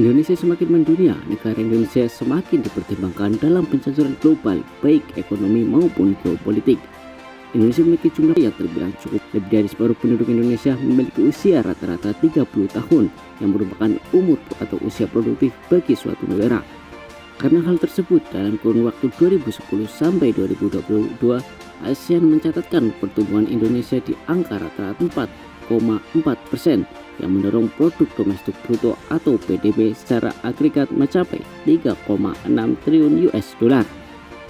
Indonesia semakin mendunia, negara Indonesia semakin dipertimbangkan dalam pencaturan global, baik ekonomi maupun geopolitik. Indonesia memiliki jumlah yang terbilang cukup. Lebih dari separuh penduduk Indonesia memiliki usia rata-rata 30 tahun, yang merupakan umur atau usia produktif bagi suatu negara. Karena hal tersebut, dalam kurun waktu 2010 sampai 2022, ASEAN mencatatkan pertumbuhan Indonesia di angka rata-rata 4,4%, yang mendorong produk domestik bruto atau PDB secara agregat mencapai 3,6 triliun US dollar.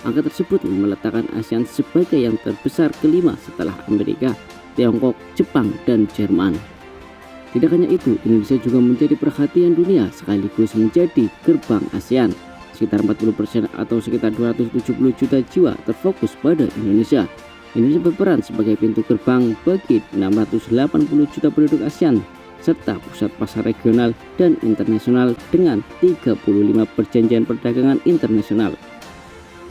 Angka tersebut meletakkan ASEAN sebagai yang terbesar kelima setelah Amerika, Tiongkok, Jepang, dan Jerman. Tidak hanya itu, Indonesia juga menjadi perhatian dunia sekaligus menjadi gerbang ASEAN. Sekitar 40% atau sekitar 270 juta jiwa terfokus pada Indonesia. Indonesia berperan sebagai pintu gerbang bagi 680 juta penduduk ASEAN, serta pusat pasar regional dan internasional dengan 35 perjanjian perdagangan internasional.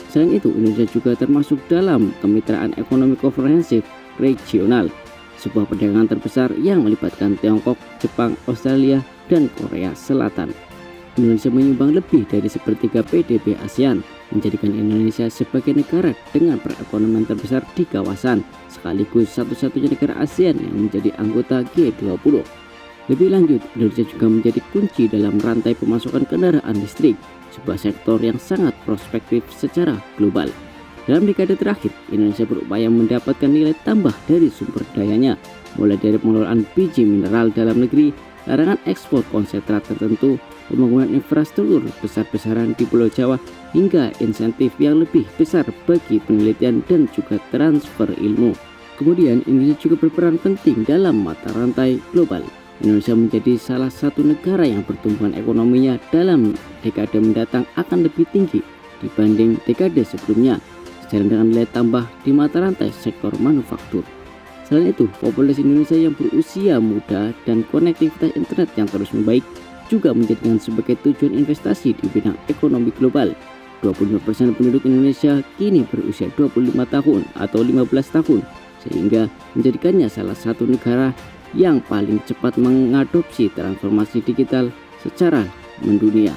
Selain itu, Indonesia juga termasuk dalam Kemitraan Ekonomi Komprehensif Regional, sebuah perdagangan terbesar yang melibatkan Tiongkok, Jepang, Australia, dan Korea Selatan. Indonesia menyumbang lebih dari sepertiga PDB ASEAN, menjadikan Indonesia sebagai negara dengan perekonomian terbesar di kawasan, sekaligus satu-satunya negara ASEAN yang menjadi anggota G20. Lebih lanjut, Indonesia juga menjadi kunci dalam rantai pemasukan kendaraan listrik, sebuah sektor yang sangat prospektif secara global. Dalam dekade terakhir, Indonesia berupaya mendapatkan nilai tambah dari sumber dayanya, mulai dari pengelolaan biji mineral dalam negeri, larangan ekspor konsentrat tertentu, pembangunan infrastruktur besar-besaran di Pulau Jawa, hingga insentif yang lebih besar bagi penelitian dan juga transfer ilmu. Kemudian, Indonesia juga berperan penting dalam mata rantai global. Indonesia menjadi salah satu negara yang pertumbuhan ekonominya dalam dekade mendatang akan lebih tinggi dibanding dekade sebelumnya, sejalan dengan nilai tambah di mata rantai sektor manufaktur. Selain itu, populasi Indonesia yang berusia muda dan konektivitas internet yang terus membaik juga menjadikan sebagai tujuan investasi di bidang ekonomi global. 25% penduduk Indonesia kini berusia 25 tahun atau 15 tahun, sehingga menjadikannya salah satu negara yang paling cepat mengadopsi transformasi digital secara mendunia.